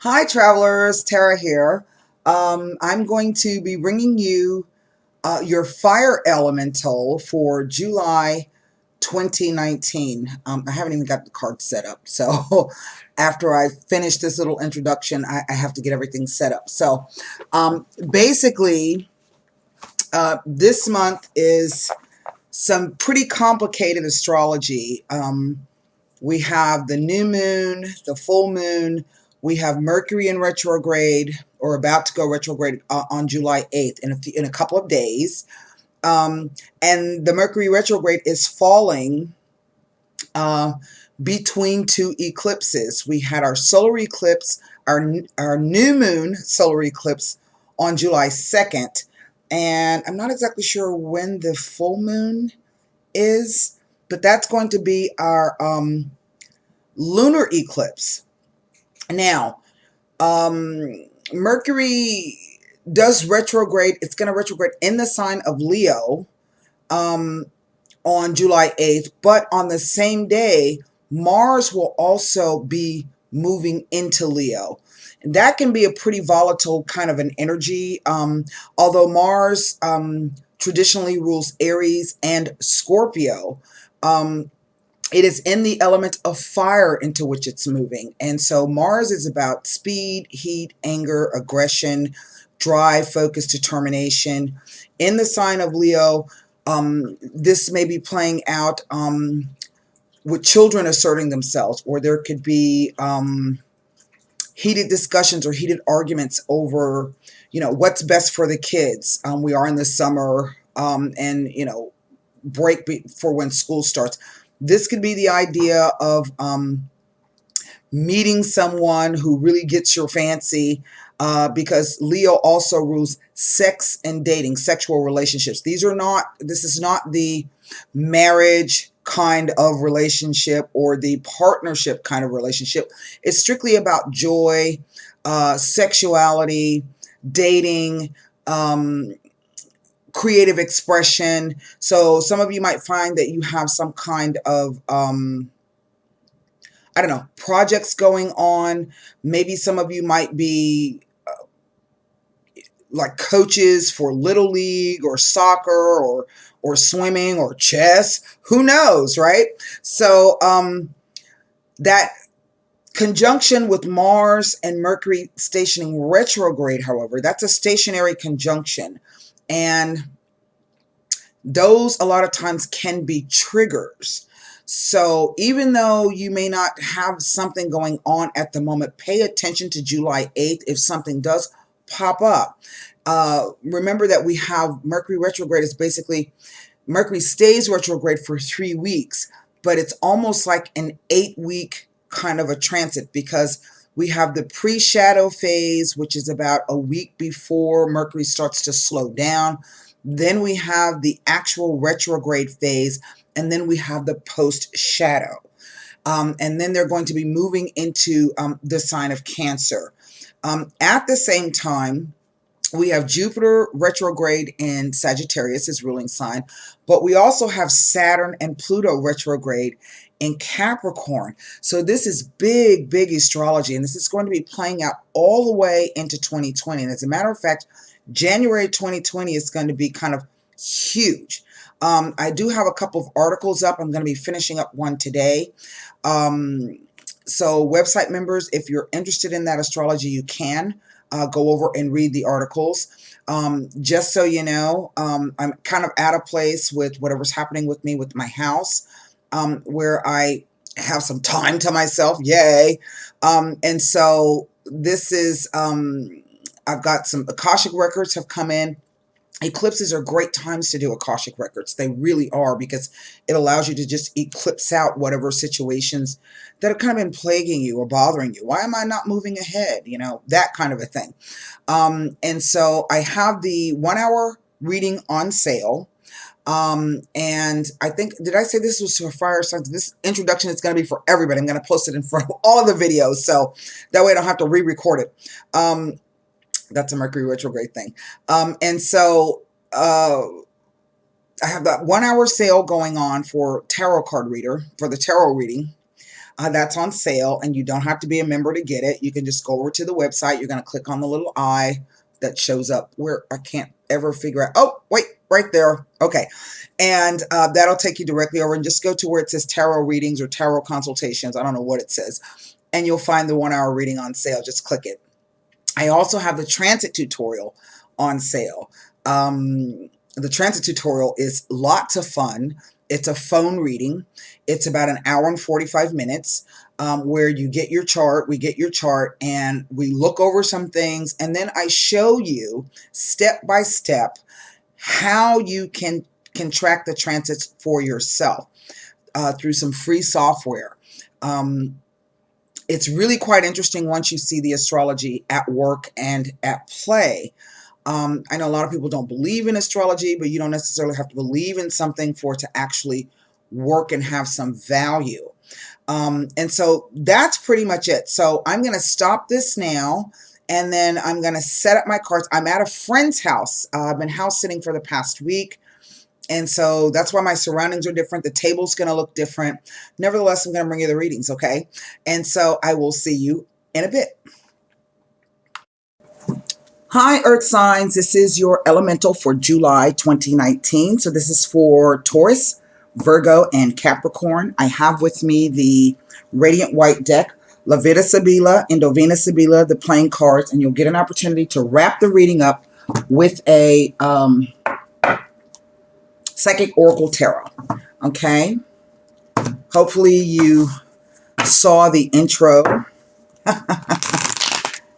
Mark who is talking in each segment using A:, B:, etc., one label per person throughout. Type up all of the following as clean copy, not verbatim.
A: Hi, travelers. Tara here. I'm going to be bringing you your fire elemental for July 2019. I haven't even got the card set up. So after I finish this little introduction, I have to get everything set up. So basically, this month is some pretty complicated astrology. We have the new moon, the full moon. We have Mercury in retrograde, or about to go retrograde on July 8th in a couple of days. And the Mercury retrograde is falling uh, between two eclipses. We had our solar eclipse, our new moon solar eclipse on July 2nd. And I'm not exactly sure when the full moon is, but that's going to be our lunar eclipse. Now, Mercury does retrograde. It's going to retrograde in the sign of Leo um, on July 8th, but on the same day, Mars will also be moving into Leo. And that can be a pretty volatile kind of an energy, although Mars traditionally rules Aries and Scorpio. Um, it is in the element of fire into which it's moving. And so Mars is about speed, heat, anger, aggression, drive, focus, determination. In the sign of Leo, this may be playing out with children asserting themselves, or there could be heated discussions or heated arguments over, what's best for the kids. We are in the summer, and break for when school starts. This could be the idea of meeting someone who really gets your fancy, because Leo also rules sex and dating, sexual relationships. This is not the marriage kind of relationship or the partnership kind of relationship. It's strictly about joy, sexuality, dating, creative expression. So some of you might find that you have some kind of I don't know, projects going on. Maybe some of you might be like coaches for little league or soccer or swimming or chess. Who knows, right? So that conjunction with Mars and Mercury stationing retrograde, however, that's a stationary conjunction. And those a lot of times can be triggers. So even though you may not have something going on at the moment, pay attention to July 8th if something does pop up. Remember that we have Mercury retrograde is basically, Mercury stays retrograde for 3 weeks, but it's almost like an 8-week kind of a transit, because we have the pre-shadow phase, which is about a week before Mercury starts to slow down. Then we have the actual retrograde phase, and then we have the post-shadow. And then they're going to be moving into the sign of Cancer. At the same time, we have Jupiter retrograde in Sagittarius, his ruling sign, but we also have Saturn and Pluto retrograde in Capricorn. So this is big, big astrology, and this is going to be playing out all the way into 2020. And as a matter of fact, January 2020 is going to be kind of huge. I do have a couple of articles up. I'm going to be finishing up one today. So website members, if you're interested in that astrology, you can go over and read the articles. Just so you know, I'm kind of at a place with whatever's happening with me with my house, where I have some time to myself. Yay. And so this is, I've got some Akashic records have come in. Eclipses are great times to do Akashic records. They really are, because it allows you to just eclipse out whatever situations that have kind of been plaguing you or bothering you. Why am I not moving ahead? That kind of a thing. And so I have the 1-hour reading on sale. And I think, did I say this was for fire signs? This introduction is going to be for everybody. I'm going to post it in front of all of the videos, so that way I don't have to re-record it. That's a Mercury retrograde thing. And so I have that 1-hour sale going on for tarot card reader, for the tarot reading. That's on sale, and you don't have to be a member to get it. You can just go over to the website. You're going to click on the little eye that shows up where I can't ever figure out. Oh, wait, right there. Okay. And that'll take you directly over, and just go to where it says tarot readings or tarot consultations. I don't know what it says. And you'll find the 1-hour reading on sale. Just click it. I also have the transit tutorial on sale. The transit tutorial is lots of fun. It's a phone reading. It's about an hour and 45 minutes where you get your chart, we get your chart, and we look over some things, and then I show you step by step how you can track the transits for yourself through some free software. It's really quite interesting once you see the astrology at work and at play. I know a lot of people don't believe in astrology, but you don't necessarily have to believe in something for it to actually work and have some value. And so that's pretty much it. So I'm going to stop this now, and then I'm going to set up my cards. I'm at a friend's house. I've been house sitting for the past week. And so that's why my surroundings are different. The table's going to look different. Nevertheless, I'm going to bring you the readings, okay? And so I will see you in a bit. Hi, Earth signs. This is your elemental for July 2019. So this is for Taurus, Virgo, and Capricorn. I have with me the Radiant White deck, La Vida Sibilla, Indovina Sibilla, the playing cards, and you'll get an opportunity to wrap the reading up with a Psychic Oracle Tarot. Okay? Hopefully you saw the intro.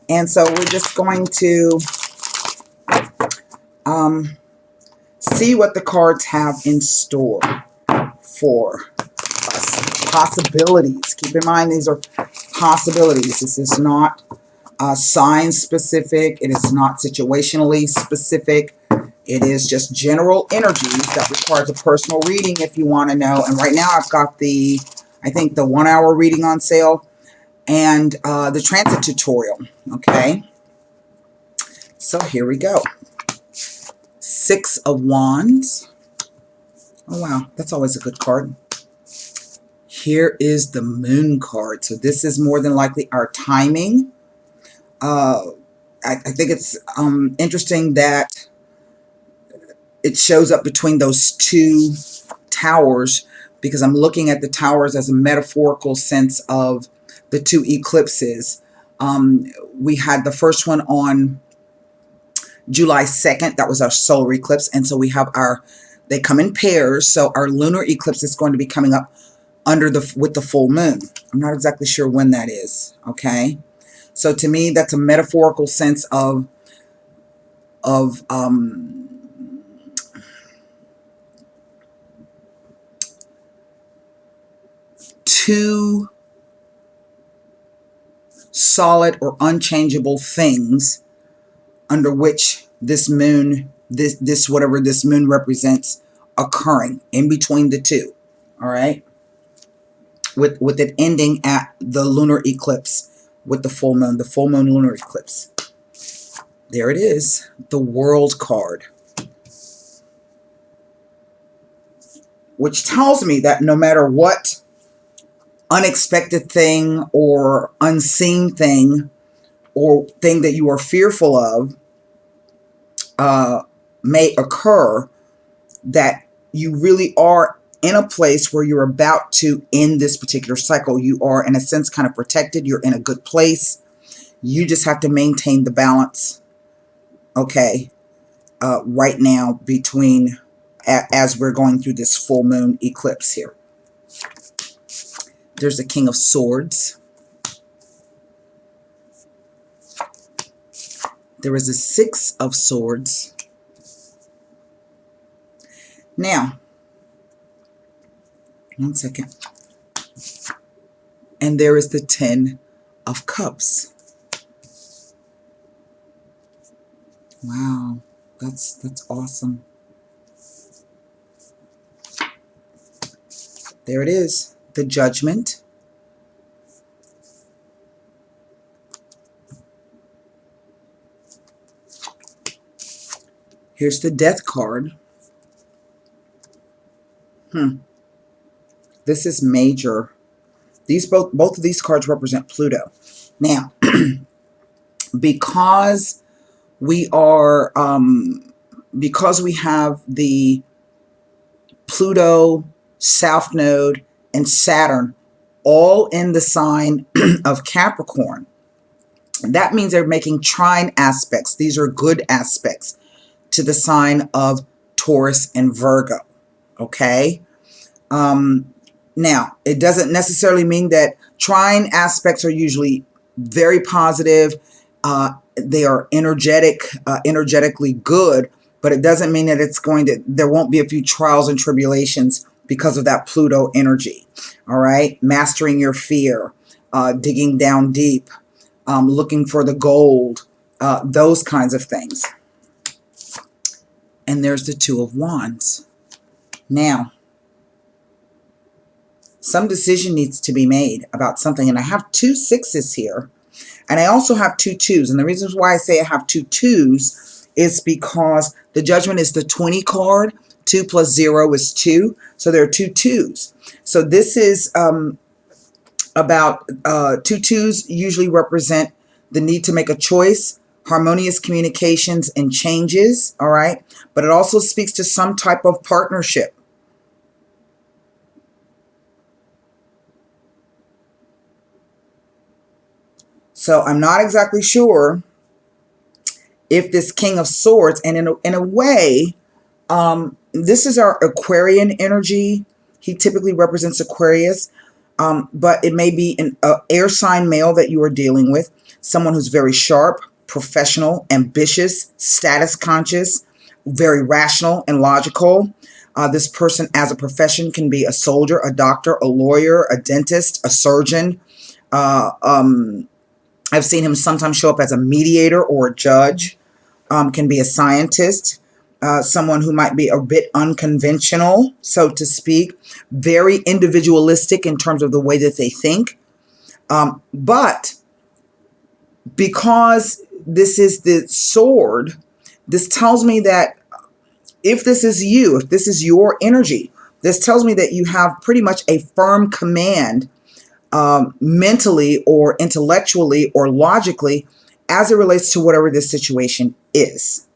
A: And so we're just going to see what the cards have in store for us. Possibilities. Keep in mind, these are possibilities. This is not sign specific. It is not situationally specific. It is just general energies that requires a personal reading if you want to know. And right now I've got I think the 1-hour reading on sale and the transit tutorial. Okay. So here we go. 6 of Wands. Oh, wow. That's always a good card. Here is the Moon card. So this is more than likely our timing. I think it's interesting that it shows up between those two towers, because I'm looking at the towers as a metaphorical sense of the two eclipses. We had the first one on July 2nd. That was our solar eclipse. And so we have they come in pairs. So our lunar eclipse is going to be coming up with the full moon. I'm not exactly sure when that is. Okay. So to me, that's a metaphorical sense of two solid or unchangeable things under which this moon, whatever this moon represents, occurring in between the two. All right. With it ending at the lunar eclipse with the full moon lunar eclipse. There it is, the World card, which tells me that no matter what unexpected thing or unseen thing or thing that you are fearful of may occur, that you really are in a place where you're about to end this particular cycle. You are, in a sense, kind of protected. You're in a good place. You just have to maintain the balance, okay, right now between, as we're going through this full moon eclipse here. There's the King of Swords. There is a 6 of Swords. Now, one second. And there is the 10 of Cups. Wow, that's awesome. There it is, the Judgment. Here's the Death card. This is major. Both of these cards represent Pluto. Now, because we are because we have the Pluto, South Node, and Saturn all in the sign of Capricorn, that means they're making trine aspects. These are good aspects to the sign of Taurus and Virgo. Okay? Now, it doesn't necessarily mean that trine aspects are usually very positive. They are energetically good, but it doesn't mean that there won't be a few trials and tribulations because of that Pluto energy. All right? Mastering your fear, digging down deep, looking for the gold, those kinds of things. And there's the Two of Wands. Now, some decision needs to be made about something. And I have 2 6s here. And I also have 2 2s. And the reason why I say I have 2 2s is because the Judgment is the 20 card. 2 plus 0 is 2. So there are 2 2s. So this is about 2 2s usually represent the need to make a choice, harmonious communications, and changes. All right. But it also speaks to some type of partnership. So I'm not exactly sure if this King of Swords, and in a way, this is our Aquarian energy. He typically represents Aquarius, but it may be an air sign male that you are dealing with, someone who's very sharp, professional, ambitious, status conscious, very rational and logical. This person as a profession can be a soldier, a doctor, a lawyer, a dentist, a surgeon. I've seen him sometimes show up as a mediator or a judge, can be a scientist, someone who might be a bit unconventional, so to speak, very individualistic in terms of the way that they think. But because this is the sword, this tells me that if this is you, if this is your energy, this tells me that you have pretty much a firm command mentally or intellectually or logically as it relates to whatever this situation is.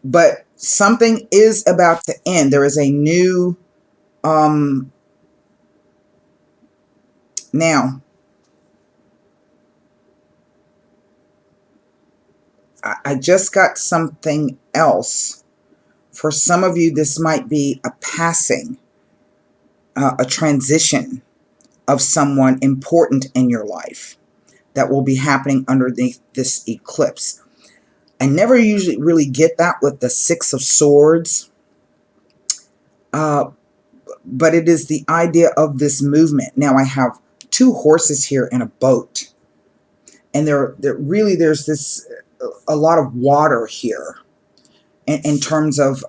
A: But something is about to end. There is a new now I just got something else. For some of you, this might be a passing, a transition of someone important in your life that will be happening underneath this eclipse. I never usually really get that with the Six of Swords, but it is the idea of this movement. Now I have 2 horses here in a boat, and there's this a lot of water here in terms of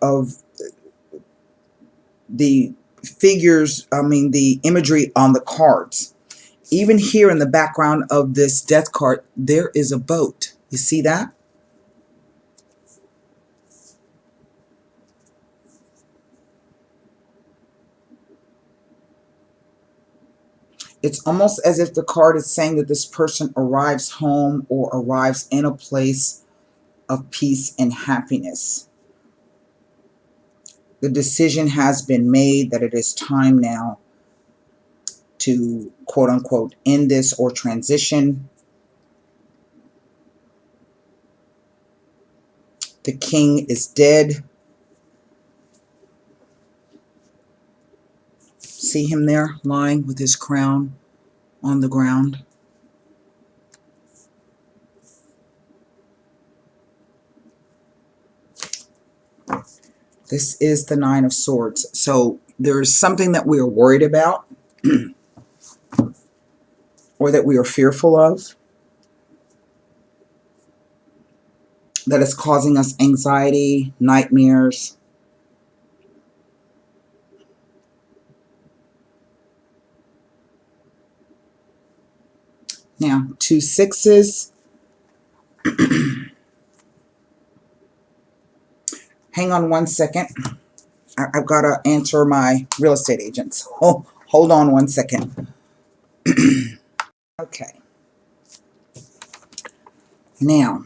A: the figures, the imagery on the cards. Even here in the background of this death card, there is a boat. You see that? It's almost as if the card is saying that this person arrives home or arrives in a place of peace and happiness. The decision has been made that it is time now to, quote unquote, end this or transition. The king is dead. See him there lying with his crown on the ground. This is the Nine of Swords. So there's something that we are worried about or that we are fearful of that is causing us anxiety, nightmares. Now, 2 6s. Hang on one second. I've got to answer my real estate agent. So Hold on one second. Okay. Now,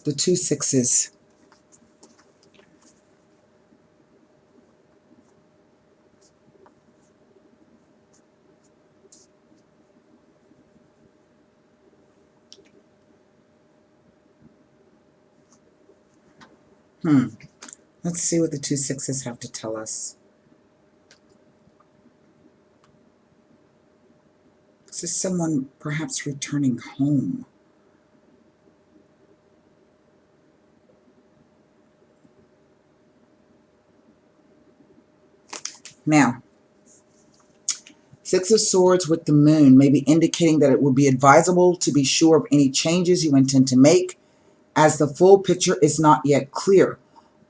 A: the 2 6s. Let's see what the 2 6s have to tell us. This is someone perhaps returning home. Now, 6 of Swords with the Moon may be indicating that it would be advisable to be sure of any changes you intend to make, as the full picture is not yet clear.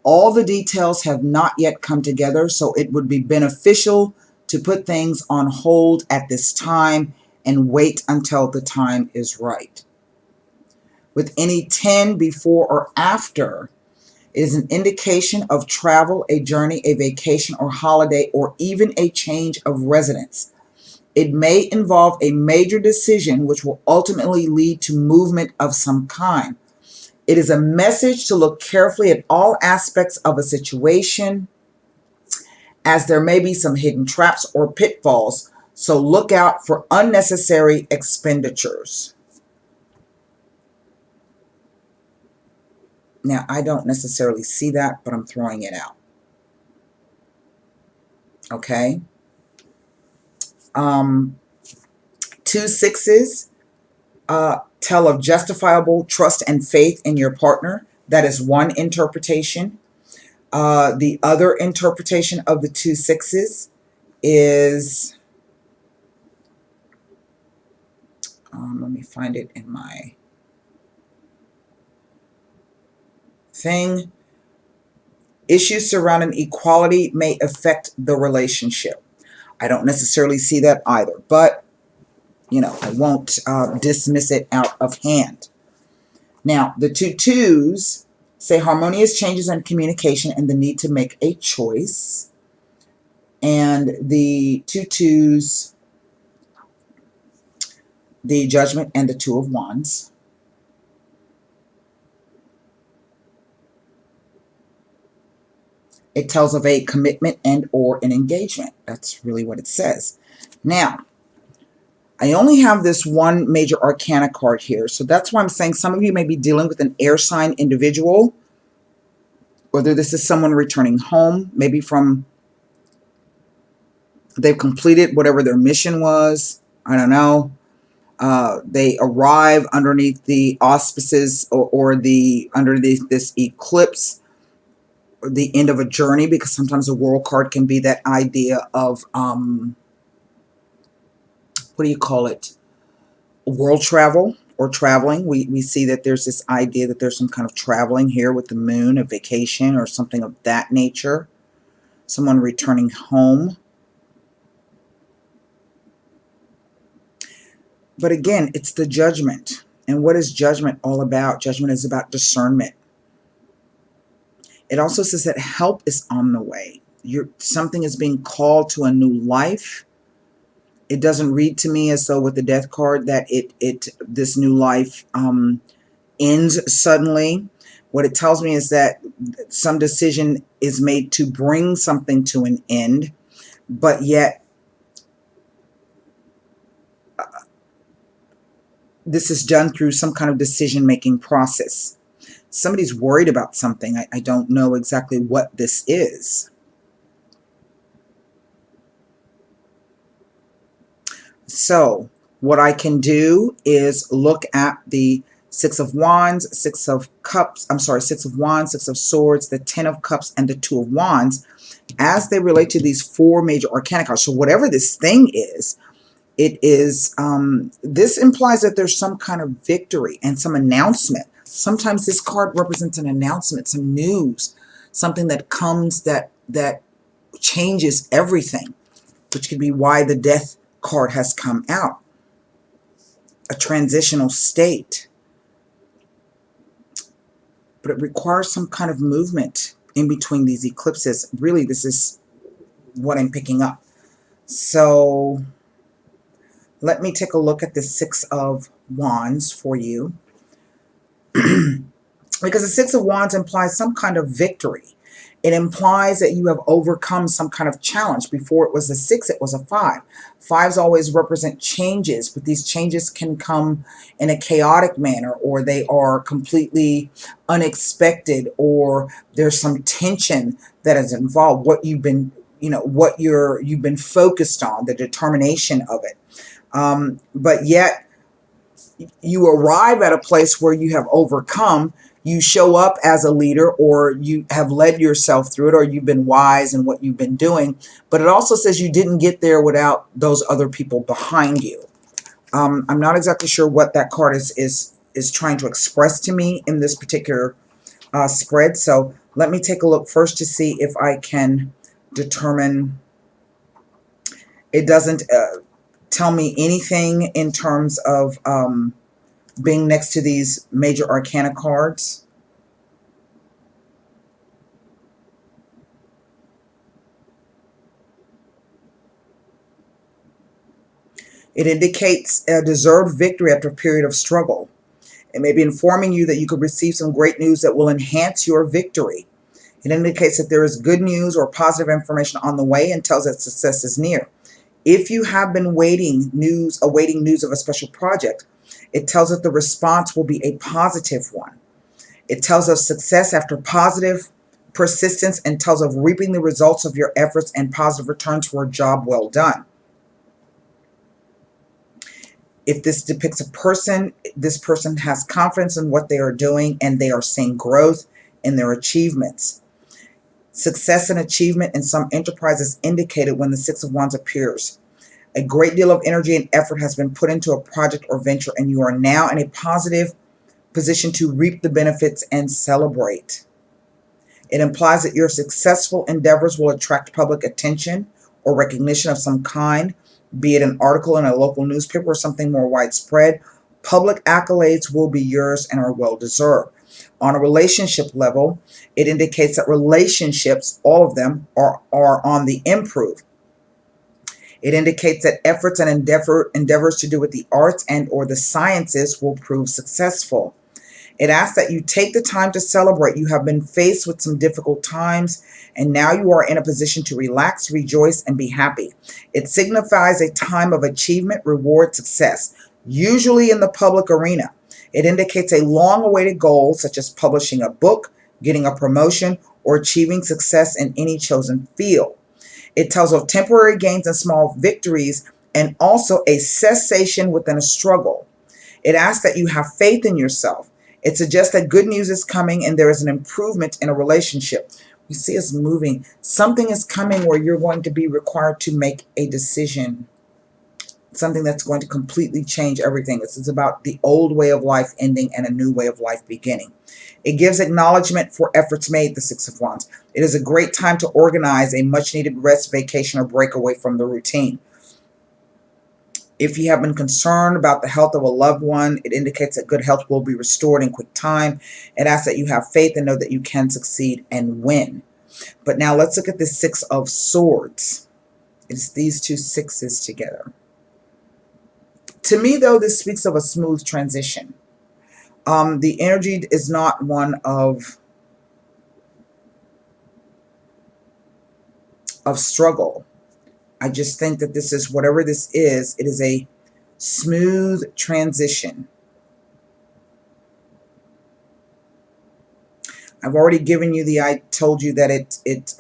A: All the details have not yet come together, so it would be beneficial to put things on hold at this time and wait until the time is right. With any 10 before or after, it is an indication of travel, a journey, a vacation or holiday, or even a change of residence. It may involve a major decision which will ultimately lead to movement of some kind. It is a message to look carefully at all aspects of a situation, as there may be some hidden traps or pitfalls, so look out for unnecessary expenditures. Now, I don't necessarily see that, but I'm throwing it out. Okay? 2 6s tell of justifiable trust and faith in your partner. That is one interpretation. The other interpretation of the 2 6s is, let me find it in my thing. Issues surrounding equality may affect the relationship. I don't necessarily see that either, but I won't dismiss it out of hand. Now, the 2 2s say harmonious changes in communication and the need to make a choice. And the 2 2s, the Judgment and the 2 of Wands. It tells of a commitment and or an engagement. That's really what it says. Now, I only have this one major arcana card here, so that's why I'm saying some of you may be dealing with an air sign individual, whether this is someone returning home, maybe from they've completed whatever their mission was. I don't know. They arrive underneath the auspices or the underneath this eclipse, or the end of a journey, because sometimes a world card can be that idea of what do you call it? World travel or traveling. We see that there's this idea that there's some kind of traveling here with the moon, a vacation or something of that nature. Someone returning home. But again, it's the Judgment. And what is Judgment all about? Judgment is about discernment. It also says that help is on the way. Something is being called to a new life. It doesn't read to me as though with the Death card that this new life ends suddenly. What it tells me is that some decision is made to bring something to an end, but yet this is done through some kind of decision-making process. Somebody's worried about something. I don't know exactly what this is. So what I can do is look at the 6 of Wands, 6 of Cups, 6 of Wands, 6 of Swords, the 10 of Cups, and the 2 of Wands as they relate to these 4 major arcana cards. So whatever this thing is, it is, this implies that there's some kind of victory and some announcement. Sometimes this card represents an announcement, some news, something that comes that changes everything. which could be why the Death card has come out. A transitional state. But it requires some kind of movement in between these eclipses. Really, this is what I'm picking up. So let me take a look at the Six of Wands for you. Because the Six of Wands implies some kind of victory. It implies that you have overcome some kind of challenge. Before it was a 6, it was a 5. Fives always represent changes, but these changes can come in a chaotic manner, or they are completely unexpected, or there's some tension that is involved. What you've been, what you've been focused on, the determination of it. But yet you arrive at a place where you have overcome. You show up as a leader, or you have led yourself through it, or you've been wise in what you've been doing. But it also says you didn't get there without those other people behind you. I'm not exactly sure what that card is trying to express to me in this particular spread. So let me take a look first to see if I can determine. It doesn't tell me anything in terms of being next to these major arcana cards. It indicates a deserved victory after a period of struggle. It may be informing you that you could receive some great news that will enhance your victory. It indicates that there is good news or positive information on the way, and tells that success is near. If you have been awaiting news of a special project, it tells that the response will be a positive one. It tells of success after positive persistence, and tells of reaping the results of your efforts and positive returns for a job well done. If this depicts a person, this person has confidence in what they are doing, and they are seeing growth in their achievements. Success and achievement in some enterprises indicated when the Six of Wands appears. A great deal of energy and effort has been put into a project or venture, and you are now in a positive position to reap the benefits and celebrate. It implies that your successful endeavors will attract public attention or recognition of some kind, be it an article in a local newspaper or something more widespread. Public accolades will be yours and are well deserved. On a relationship level, it indicates that relationships, all of them, are on the improve. It indicates that efforts and endeavors to do with the arts and or the sciences will prove successful. It asks that you take the time to celebrate. You have been faced with some difficult times, and now you are in a position to relax, rejoice, and be happy. It signifies a time of achievement, reward, success, usually in the public arena. It indicates a long-awaited goal, such as publishing a book, getting a promotion, or achieving success in any chosen field. It tells of temporary gains and small victories, and also a cessation within a struggle. It asks that you have faith in yourself. It suggests that good news is coming and there is an improvement in a relationship. We see us moving. Something is coming where you're going to be required to make a decision. Something that's going to completely change everything. This is about the old way of life ending and a new way of life beginning. It gives acknowledgement for efforts made, the Six of Wands. It is a great time to organize a much-needed rest, vacation, or break away from the routine. If you have been concerned about the health of a loved one, it indicates that good health will be restored in quick time. It asks that you have faith and know that you can succeed and win. But now let's look at the Six of Swords. It's these two sixes together. To me, though, this speaks of a smooth transition. The energy is not one of struggle. I just think that this is, whatever this is, it is a smooth transition. I've already given you I told you that it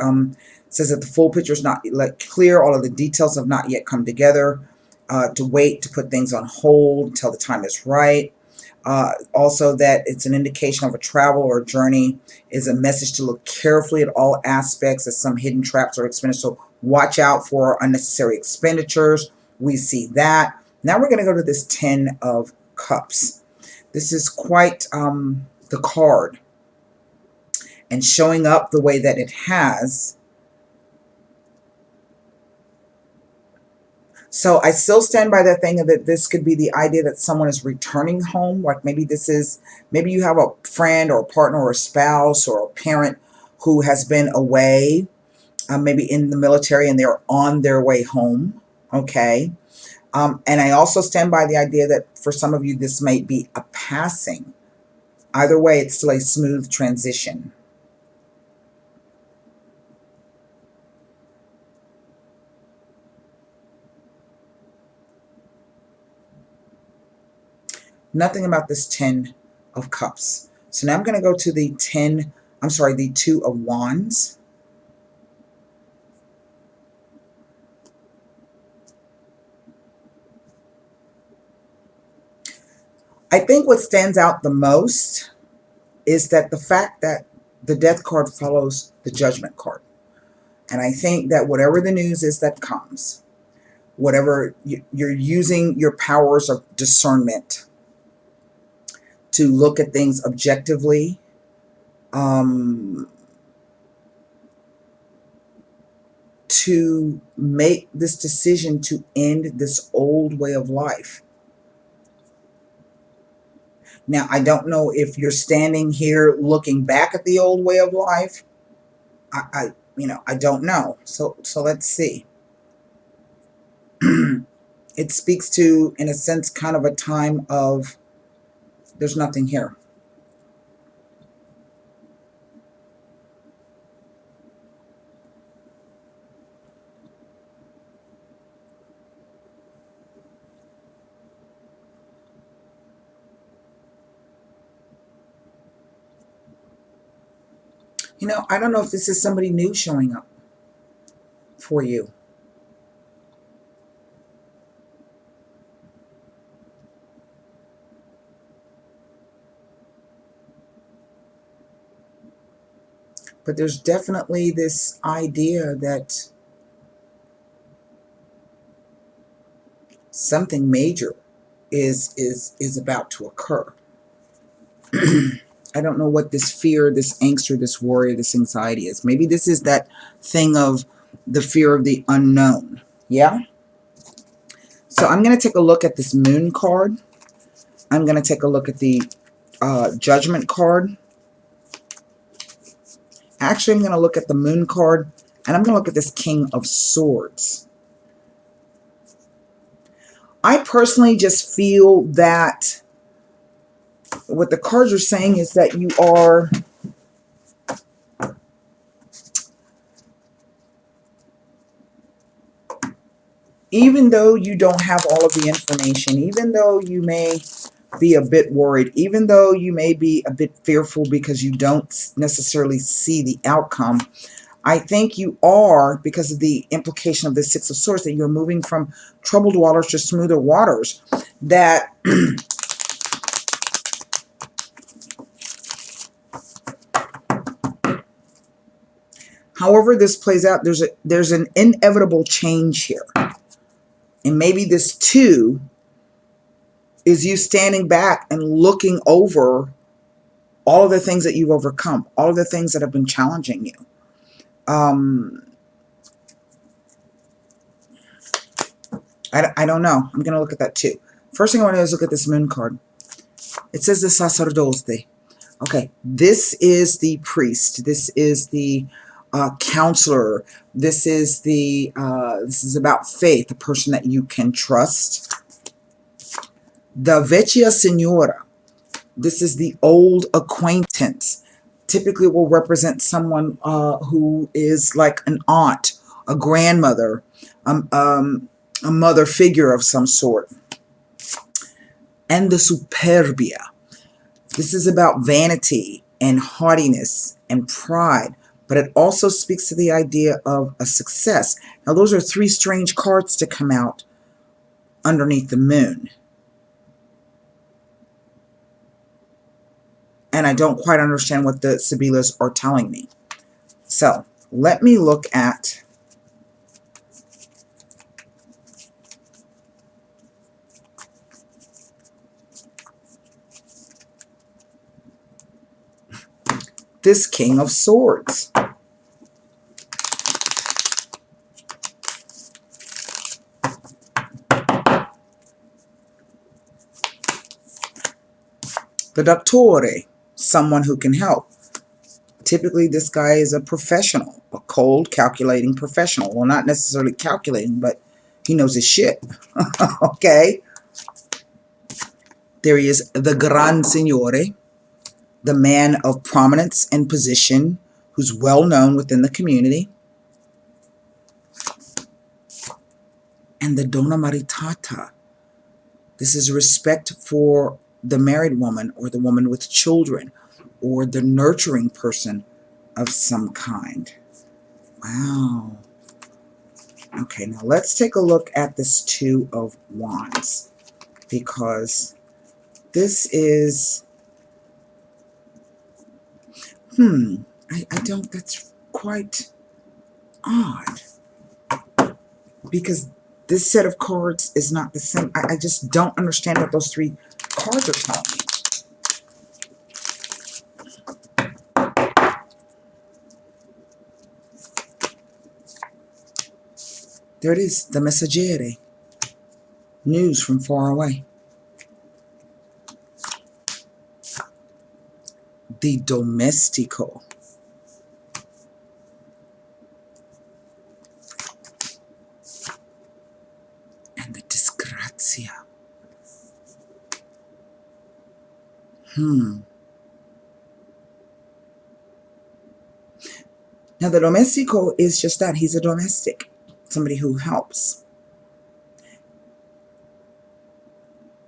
A: says that the full picture is not clear. All of the details have not yet come together. To wait, to put things on hold until the time is right. Also that it's an indication of a travel or a journey, is a message to look carefully at all aspects, as some hidden traps or expenditures. So watch out for unnecessary expenditures. We see that. Now we're going to go to this Ten of Cups. This is quite the card. And showing up the way that it has, So I still stand by that thing that this could be the idea that someone is returning home. Like maybe you have a friend or a partner or a spouse or a parent who has been away, maybe in the military, and they're on their way home. Okay. And I also stand by the idea that for some of you, this might be a passing. Either way, it's still a smooth transition. Nothing about this 10 of Cups. So now I'm going to go to the the 2 of Wands. I think what stands out the most is that the fact that the Death card follows the Judgment card. And I think that whatever the news is that comes, whatever you're using your powers of discernment to look at things objectively, to make this decision to end this old way of life. Now, I don't know if you're standing here looking back at the old way of life. I don't know. So let's see. It speaks to, in a sense, kind of a time of there's nothing here. I don't know if this is somebody new showing up for you. But there's definitely this idea that something major is about to occur. I don't know what this fear, this angst, or this worry, this anxiety is. Maybe this is that thing of the fear of the unknown. Yeah? So I'm going to take a look at this Moon card. I'm going to take a look at the Judgment card. Actually, I'm going to look at the Moon card, and I'm going to look at this King of Swords. I personally just feel that what the cards are saying is that you are even though you don't have all of the information, even though you may be a bit worried, even though you may be a bit fearful because you don't necessarily see the outcome, I think you are, because of the implication of the Six of Swords, that you're moving from troubled waters to smoother waters. That however this plays out, there's an inevitable change here. And maybe this too is you standing back and looking over all of the things that you've overcome, all of the things that have been challenging you. I don't know. I'm going to look at that too. First thing I want to do is look at this Moon card. It says the Sacerdote. Okay, this is the priest. This is the counselor. This is about faith, a person that you can trust. The Vecchia Signora. This is the old acquaintance. Typically will represent someone who is like an aunt, a grandmother, a mother figure of some sort. And the Superbia. This is about vanity and haughtiness and pride, but it also speaks to the idea of a success. Now, those are three strange cards to come out underneath the Moon. And I don't quite understand what the Sibillas are telling me. So, let me look at this King of Swords. The doctore, someone who can help. Typically, this guy is a professional, a cold, calculating professional. Well, not necessarily calculating, but he knows his shit. Okay? There he is, the Gran Signore, the man of prominence and position, who's well known within the community. And the Donna Maritata. This is respect for the married woman or the woman with children or the nurturing person of some kind. Wow. Okay, now let's take a look at this Two of Wands, because this is, I don't, that's quite odd, because this set of cards is not the same. I just don't understand what those three cards are telling me. There it is, the Messaggere. News from far away. The Domestico. And the Disgrazia. Now the Domestico is just that. He's a domestic. Somebody who helps.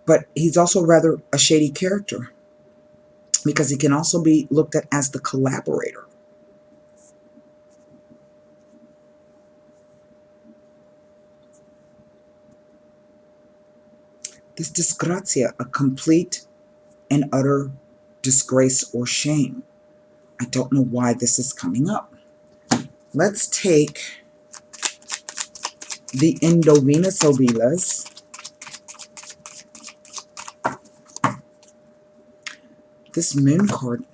A: But he's also rather a shady character, because he can also be looked at as the collaborator. This disgrazia, a complete and utter disgrace or shame. I don't know why this is coming up. Let's take the Indovina Sibillas. This Moon card.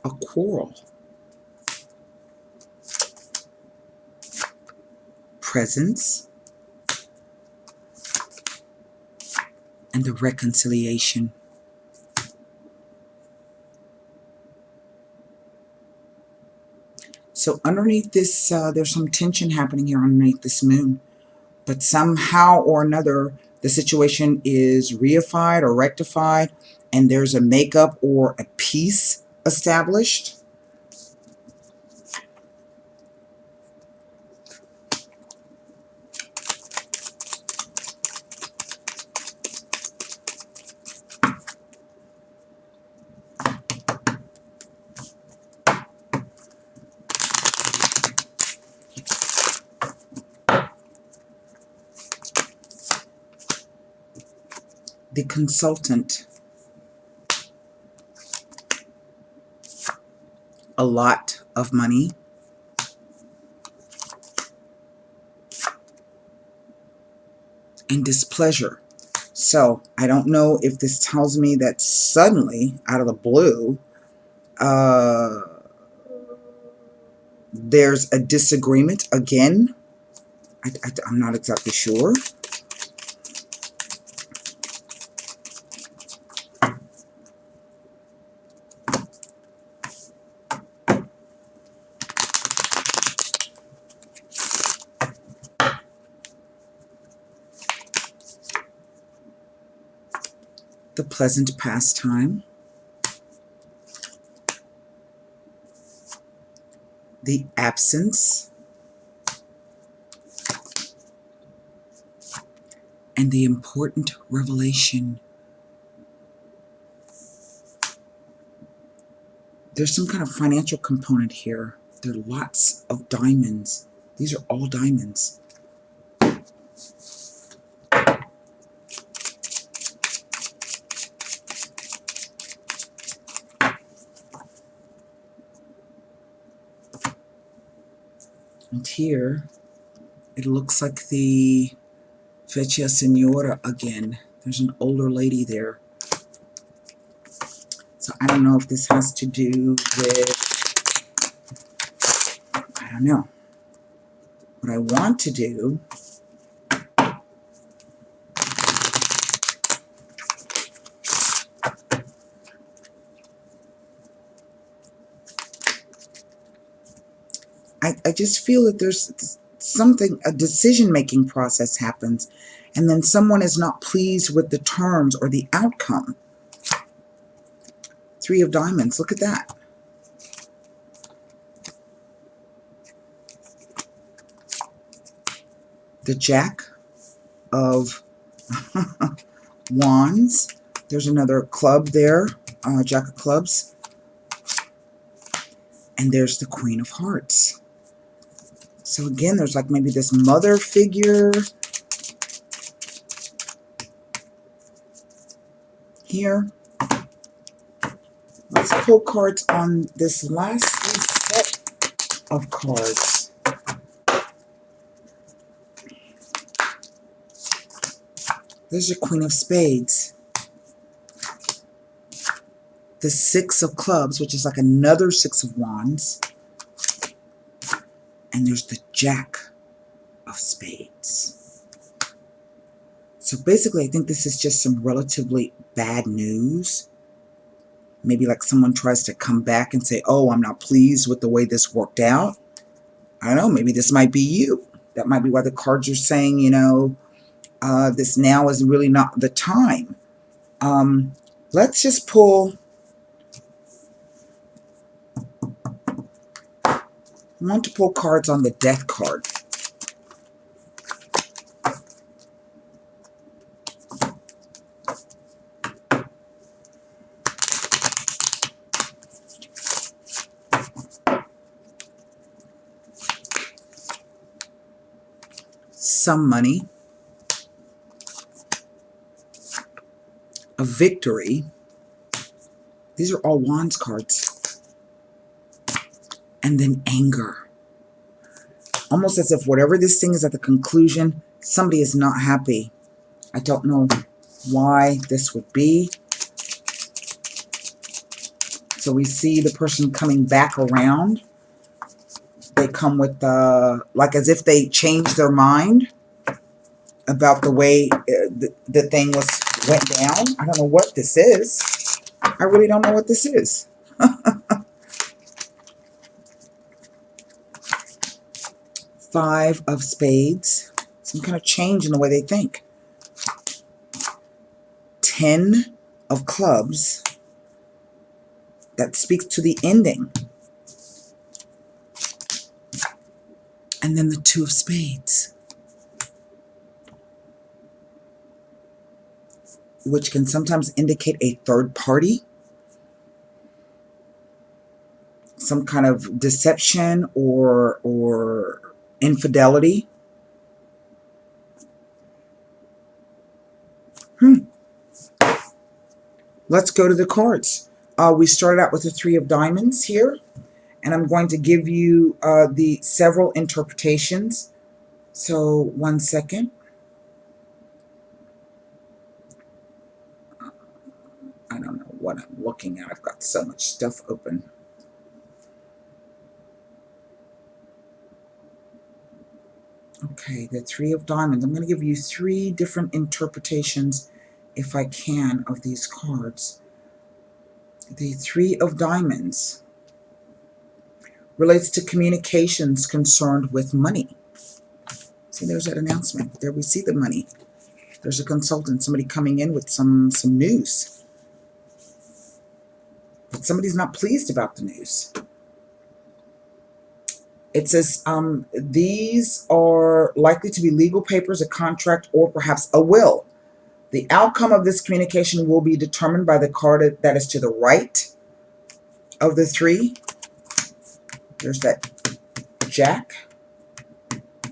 A: A quarrel. Presence. And the reconciliation. So underneath this, there's some tension happening here underneath this moon. But somehow or another, the situation is reified or rectified, and there's a makeup or a peace established. The Consultant. A lot of money. And displeasure. So I don't know if this tells me that suddenly, out of the blue, there's a disagreement again. I'm not exactly sure. The pleasant pastime. The absence. And the important revelation. There's some kind of financial component here. There are lots of diamonds. These are all diamonds. And here, it looks like the Vecchia Signora again. There's an older lady there. So I don't know if this has to do with I don't know. What I want to do, I just feel that there's something, a decision-making process happens, and then someone is not pleased with the terms or the outcome. Three of Diamonds, look at that. The Jack of Wands. There's another club there, Jack of Clubs. And there's the Queen of Hearts. So again, there's like maybe this mother figure here. Let's pull cards on this last set of cards. There's your Queen of Spades. The Six of Clubs, which is like another Six of Wands. And there's the Jack of Spades. So basically, I think this is just some relatively bad news. Maybe like someone tries to come back and say, oh, I'm not pleased with the way this worked out. I don't know, maybe this might be you. That might be why the cards are saying, you know, this now is really not the time. Let's just pull. I want to pull cards on the Death card. Some money. A victory. These are all Wands cards. And then anger. Almost as if whatever this thing is at the conclusion, somebody is not happy. I don't know why this would be. So we see the person coming back around. They come with, like as if they changed their mind about the way the thing went down. I don't know what this is. I really don't know what this is. Five of Spades. Some kind of change in the way they think. 10 of Clubs. That speaks to the ending. And then the Two of Spades. Which can sometimes indicate a third party. Some kind of deception or infidelity. Let's go to the cards. We started out with the Three of Diamonds here. And I'm going to give you the several interpretations. So, 1 second. I don't know what I'm looking at. I've got so much stuff open. Okay, the Three of Diamonds. I'm going to give you 3 different interpretations, if I can, of these cards. The Three of Diamonds relates to communications concerned with money. See, there's that announcement. There we see the money. There's a consultant, somebody coming in with some news. But somebody's not pleased about the news. It says, these are likely to be legal papers, a contract, or perhaps a will. The outcome of this communication will be determined by the card that is to the right of the 3. There's that Jack.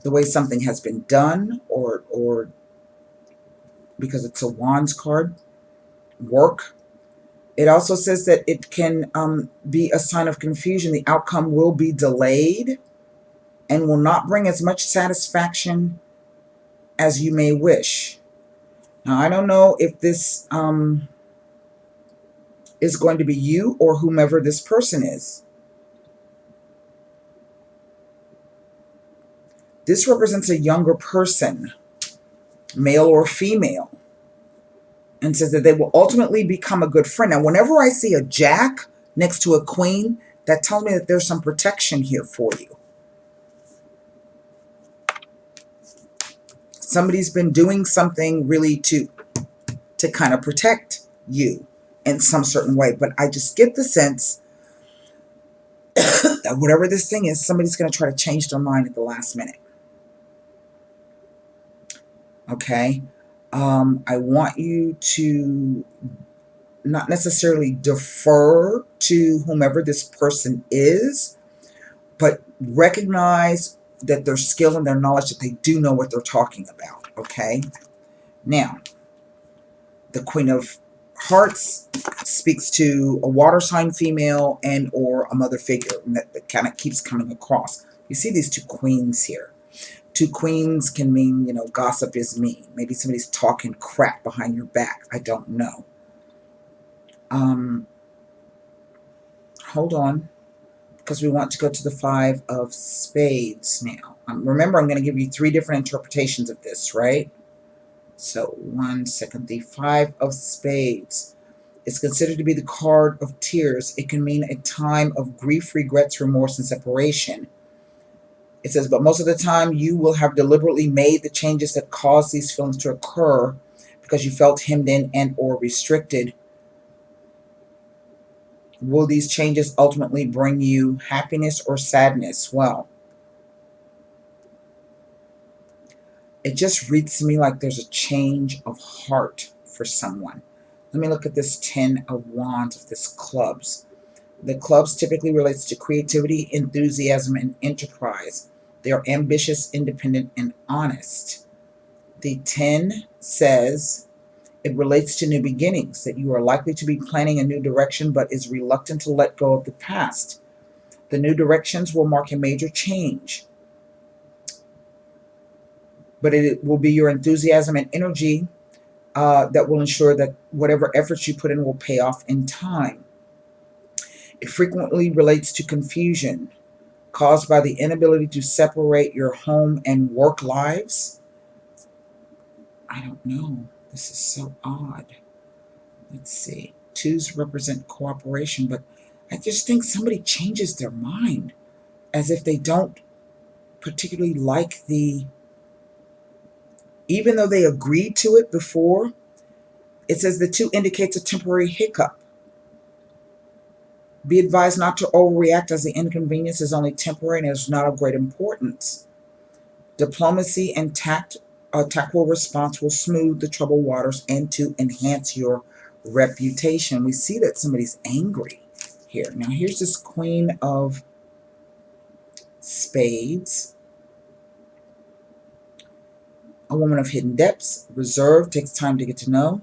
A: The way something has been done, or because it's a Wands card, work. It also says that it can be a sign of confusion. The outcome will be delayed and will not bring as much satisfaction as you may wish. Now, I don't know if this is going to be you or whomever this person is. This represents a younger person, male or female, and says that they will ultimately become a good friend. Now, whenever I see a jack next to a queen, that tells me that there's some protection here for you. Somebody's been doing something really to kind of protect you in some certain way. But I just get the sense that whatever this thing is, somebody's going to try to change their mind at the last minute. Okay? I want you to not necessarily defer to whomever this person is, but recognize that their skill and their knowledge, that they do know what they're talking about. Okay? Now, the Queen of Hearts speaks to a water sign female and or a mother figure, and that kind of keeps coming across. You see these two queens here. Two queens can mean, gossip is mean. Maybe somebody's talking crap behind your back. I don't know. Hold on, because we want to go to the Five of Spades now. Remember, I'm going to give you 3 different interpretations of this, right? So, 1 second. The Five of Spades is considered to be the card of tears. It can mean a time of grief, regrets, remorse, and separation. It says, but most of the time you will have deliberately made the changes that cause these feelings to occur because you felt hemmed in and or restricted. Will these changes ultimately bring you happiness or sadness? Well, it just reads to me like there's a change of heart for someone. Let me look at this 10 of Wands of this clubs. The clubs typically relates to creativity, enthusiasm, and enterprise. They are ambitious, independent, and honest. The 10 says it relates to new beginnings, that you are likely to be planning a new direction but is reluctant to let go of the past. The new directions will mark a major change, but it will be your enthusiasm and energy that will ensure that whatever efforts you put in will pay off in time. It frequently relates to confusion caused by the inability to separate your home and work lives. I don't know. This is so odd. Let's see. 2s represent cooperation, but I just think somebody changes their mind as if they don't particularly like even though they agreed to it before. It says the 2 indicates a temporary hiccup. Be advised not to overreact, as the inconvenience is only temporary and is not of great importance. Diplomacy and tactful response will smooth the troubled waters and to enhance your reputation. We see that somebody's angry here. Now here's this Queen of Spades. A woman of hidden depths, reserved, takes time to get to know.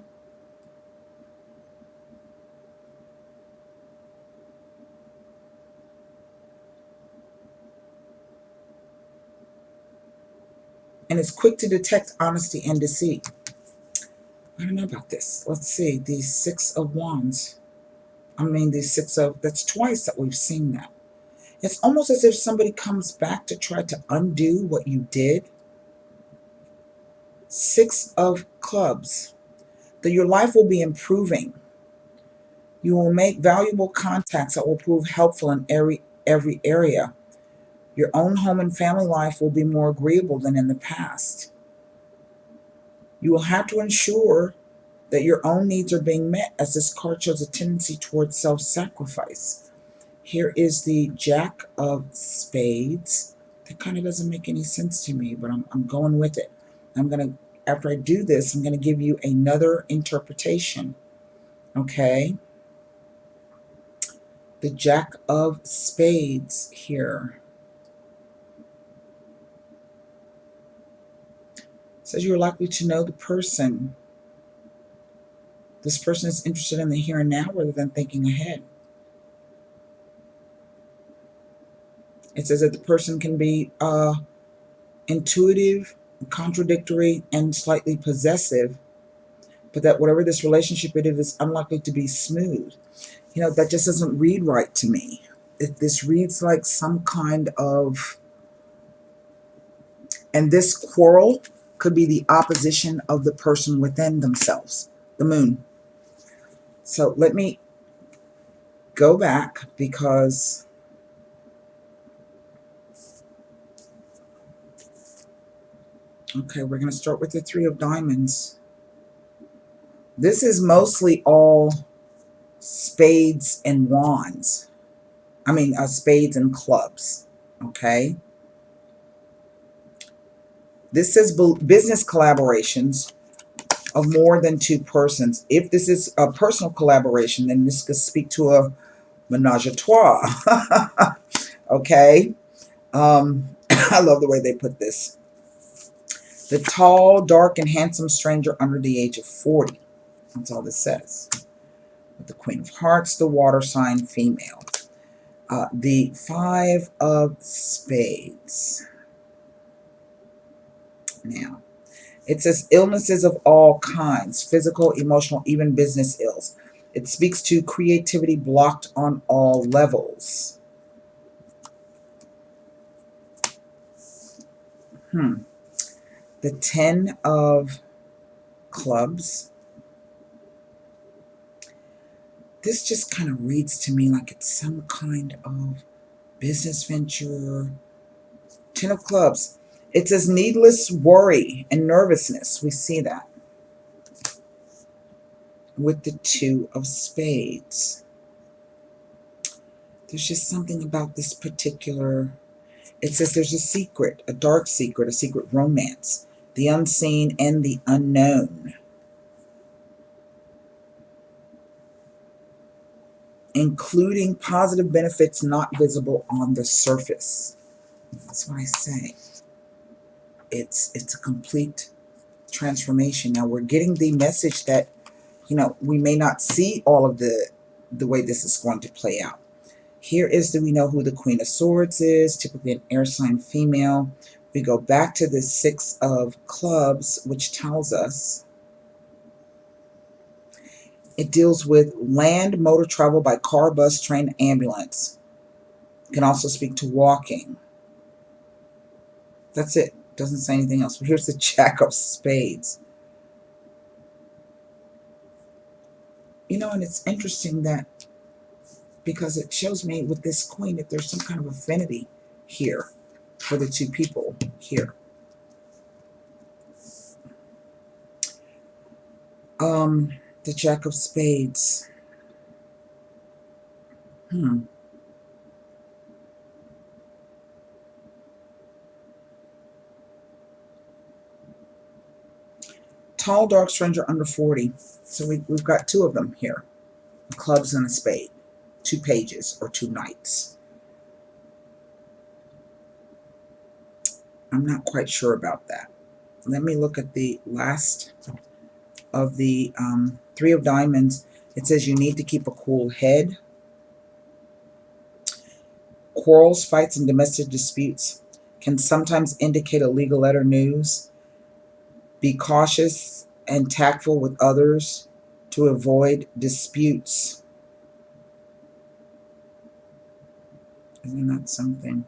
A: And is quick to detect honesty and deceit. I don't know about this. Let's see. The 6 of Wands. The 6 of... That's twice that we've seen that. It's almost as if somebody comes back to try to undo what you did. 6 of Clubs. That your life will be improving. You will make valuable contacts that will prove helpful in every area. Your own home and family life will be more agreeable than in the past. You will have to ensure that your own needs are being met, as this card shows a tendency towards self-sacrifice. Here is the Jack of Spades. That kind of doesn't make any sense to me, but I'm going with it. After I do this, I'm going to give you another interpretation. Okay? The Jack of Spades here says you're likely to know the person. This person is interested in the here and now rather than thinking ahead. It says that the person can be intuitive, contradictory, and slightly possessive, but that whatever this relationship it is unlikely to be smooth. That just doesn't read right to me. This reads like some kind of And this quarrel could be the opposition of the person within themselves, the moon. So let me go back because okay, we're going to start with the Three of Diamonds. This is mostly all spades and wands. I mean, spades and clubs. Okay. This says business collaborations of more than two persons. If this is a personal collaboration, then this could speak to a menage a trois. Okay. I love the way they put this. The tall, dark, and handsome stranger under the age of 40. That's all this says. With the Queen of Hearts, the water sign female. The Five of Spades. Now, it says illnesses of all kinds, physical, emotional, even business ills. It speaks to creativity blocked on all levels. The Ten of Clubs. This just kind of reads to me like it's some kind of business venture. Ten of Clubs. It says needless worry and nervousness. We see that. With the Two of Spades. There's just something about this particular... It says there's a secret, a dark secret, a secret romance. The unseen and the unknown. Including positive benefits not visible on the surface. That's what I say. It's a complete transformation. Now we're getting the message that, you know, we may not see all of the way this is going to play out. Here is, do we know who the Queen of Swords is? Typically an air sign female. We go back to the Six of Clubs, which tells us it deals with land, motor travel by car, bus, train, ambulance. It can also speak to walking. That's it. Doesn't say anything else. But here's the Jack of Spades. You know, and it's interesting that because it shows me with this queen that there's some kind of affinity here for the two people here. The Jack of Spades. Tall, dark stranger under 40. So we've got two of them here. Clubs and a spade. Two pages or two knights. I'm not quite sure about that. Let me look at the last of the Three of Diamonds. It says you need to keep a cool head. Quarrels, fights, and domestic disputes can sometimes indicate a legal letter news. Be cautious and tactful with others to avoid disputes. Isn't that something?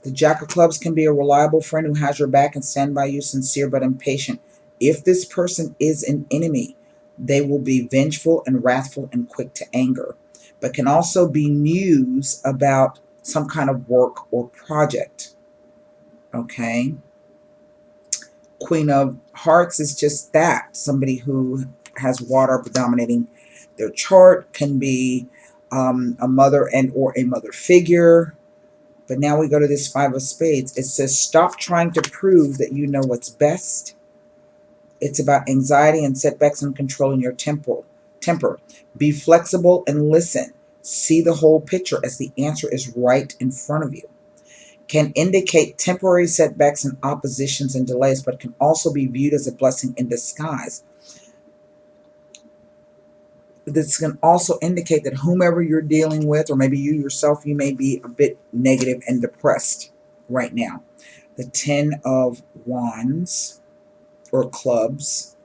A: The Jack of Clubs can be a reliable friend who has your back and stand by you, sincere but impatient. If this person is an enemy, they will be vengeful and wrathful and quick to anger, but can also be news about some kind of work or project. Okay? Queen of Hearts is just that. Somebody who has water predominating their chart, can be a mother and or a mother figure. But now we go to this Five of Spades. It says, stop trying to prove that you know what's best. It's about anxiety and setbacks and controlling your temper. Be flexible and listen. See the whole picture as the answer is right in front of you. Can indicate temporary setbacks and oppositions and delays, but can also be viewed as a blessing in disguise. This can also indicate that whomever you're dealing with, or maybe you yourself, you may be a bit negative and depressed right now. The Ten of Wands, or Clubs.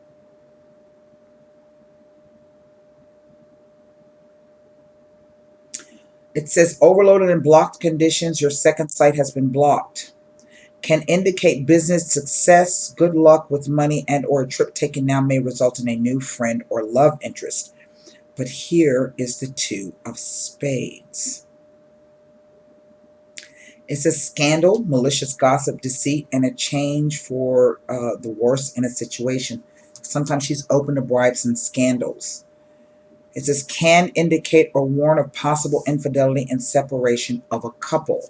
A: It says overloaded and blocked conditions. Your second sight has been blocked. can indicate business success, good luck with money, and or a trip taken now may result in a new friend or love interest. But here is the Two of Spades. It's a scandal, malicious gossip, deceit, and a change for the worse in a situation. Sometimes she's open to bribes and scandals. It says can indicate or warn of possible infidelity and separation of a couple.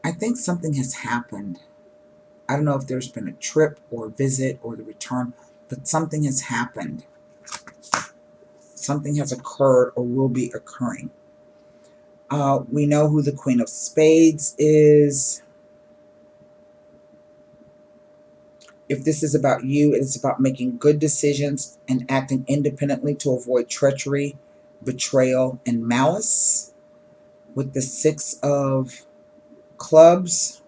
A: I think something has happened. I don't know if there's been a trip or a visit or the return, but something has happened. Something has occurred or will be occurring. We know who the Queen of Spades is. If this is about you, it is about making good decisions and acting independently to avoid treachery, betrayal, and malice. With the Six of Clubs,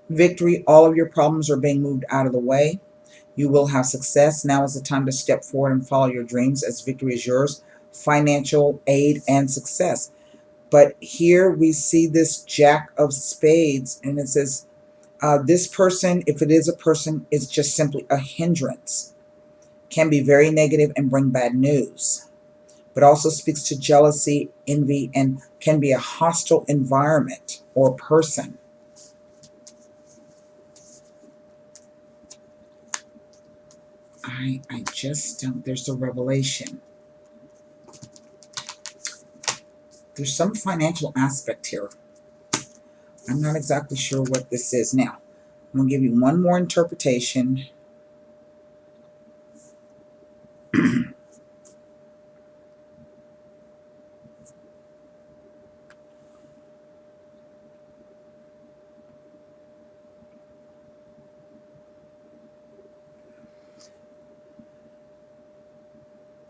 A: victory, all of your problems are being moved out of the way. You will have success. Now is the time to step forward and follow your dreams, as victory is yours. Financial aid and success. But here we see this Jack of Spades, and it says this person, if it is a person, is just simply a hindrance. Can be very negative and bring bad news. But also speaks to jealousy, envy, and can be a hostile environment or person. I just don't, there's a revelation. There's some financial aspect here. I'm not exactly sure what this is. Now, I'm going to give you one more interpretation.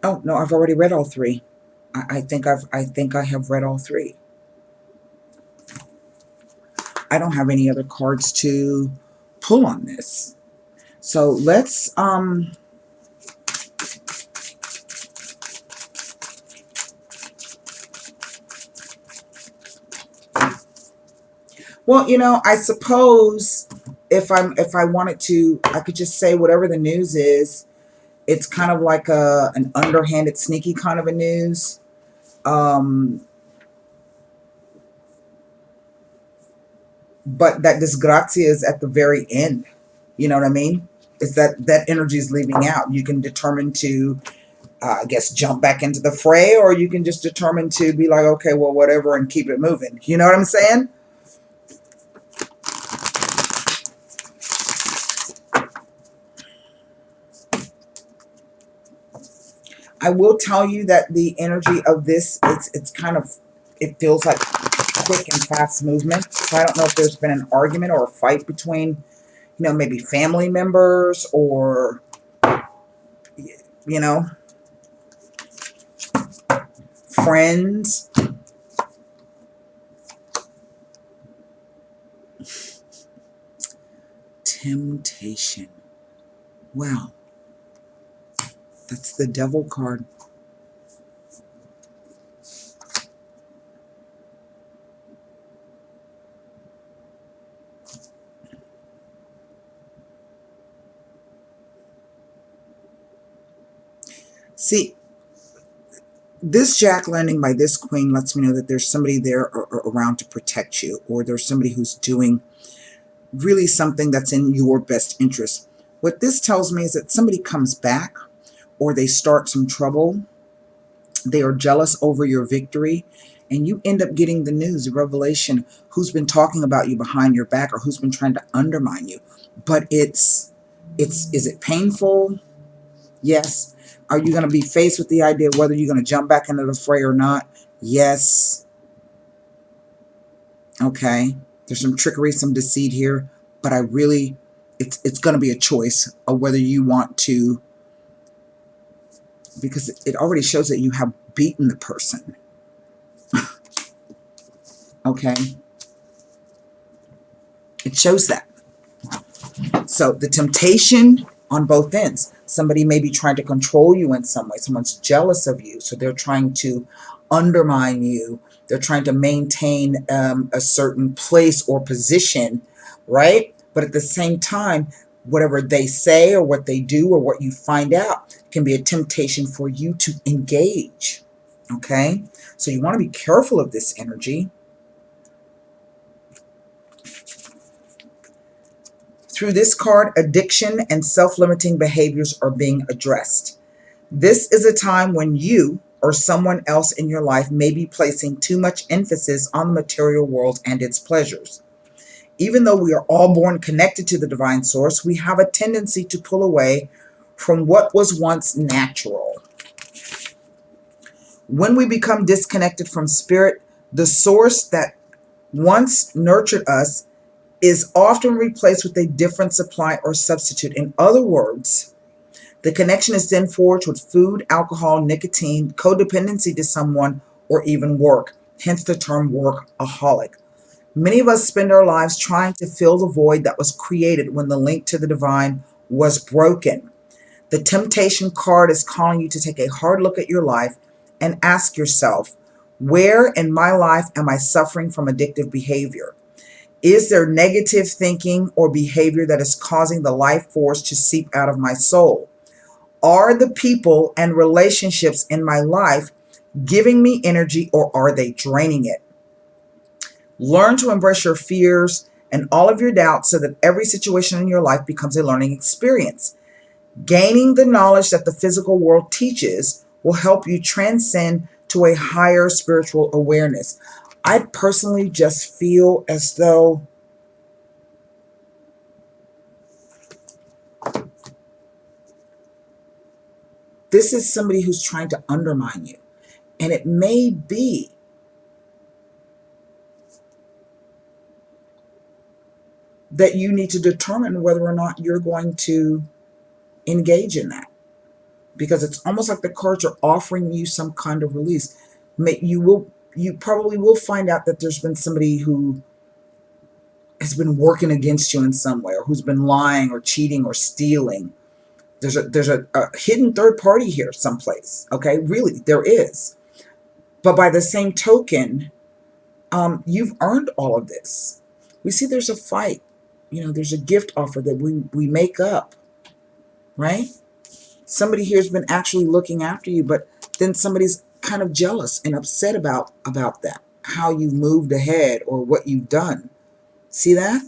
A: Oh, no, I've already read all three. I think I have read all three. I don't have any other cards to pull on this. So let's well, you know, I suppose if I wanted to, I could just say whatever the news is. It's kind of like an underhanded, sneaky kind of a news. But that disgrazia is at the very end. You know what I mean? It's that energy is leaving out. You can determine to, I guess, jump back into the fray, or you can just determine to be like, okay, well, whatever, and keep it moving. You know what I'm saying? I will tell you that the energy of this, it's kind of, it feels like quick and fast movement. So I don't know if there's been an argument or a fight between, you know, maybe family members or, you know, friends. Temptation. Well, that's the Devil card. See, this Jack landing by this Queen lets me know that there's somebody there around to protect you, or there's somebody who's doing really something that's in your best interest. What this tells me is that somebody comes back, or they start some trouble. They are jealous over your victory, and you end up getting the news, the revelation, who's been talking about you behind your back or who's been trying to undermine you. But is it painful? Yes. Are you going to be faced with the idea of whether you're going to jump back into the fray or not? Yes. Okay. There's some trickery, some deceit here, but I really, it's going to be a choice of whether you want to, because it already shows that you have beaten the person. Okay. It shows that. So the temptation on both ends. Somebody may be trying to control you in some way. Someone's jealous of you, so they're trying to undermine you. They're trying to maintain a certain place or position, right? But at the same time, whatever they say or what they do or what you find out can be a temptation for you to engage, okay? So you want to be careful of this energy. Through this card, addiction and self-limiting behaviors are being addressed. This is a time when you or someone else in your life may be placing too much emphasis on the material world and its pleasures. Even though we are all born connected to the divine source, we have a tendency to pull away from what was once natural. When we become disconnected from spirit, the source that once nurtured us is often replaced with a different supply or substitute. In other words, the connection is then forged with food, alcohol, nicotine, codependency to someone, or even work, hence the term workaholic. Many of us spend our lives trying to fill the void that was created when the link to the divine was broken. The temptation card is calling you to take a hard look at your life and ask yourself, where in my life am I suffering from addictive behavior? Is there negative thinking or behavior that is causing the life force to seep out of my soul? Are the people and relationships in my life giving me energy, or are they draining it? Learn to embrace your fears and all of your doubts so that every situation in your life becomes a learning experience. Gaining the knowledge that the physical world teaches will help you transcend to a higher spiritual awareness. I personally just feel as though this is somebody who's trying to undermine you. And it may be that you need to determine whether or not you're going to engage in that. Because it's almost like the cards are offering you some kind of release. You probably will find out that there's been somebody who has been working against you in some way, or who's been lying or cheating or stealing. There's a hidden third party here someplace. Okay, really, there is. But by the same token, you've earned all of this. We see there's a fight. There's a gift offer that we make up, right? Somebody here has been actually looking after you, but then somebody's kind of jealous and upset about that, how you've moved ahead or what you've done. See that?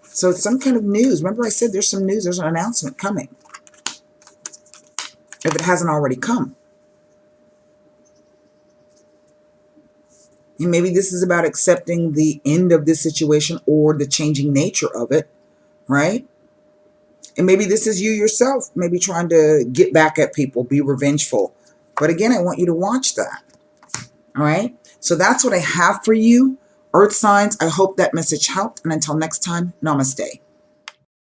A: So it's some kind of news. Remember I said there's some news, there's an announcement coming, if it hasn't already come. And maybe this is about accepting the end of this situation or the changing nature of it, right? And maybe this is you yourself, maybe trying to get back at people, be revengeful. But again, I want you to watch that. All right? So that's what I have for you, Earth signs. I hope that message helped. And until next time, namaste.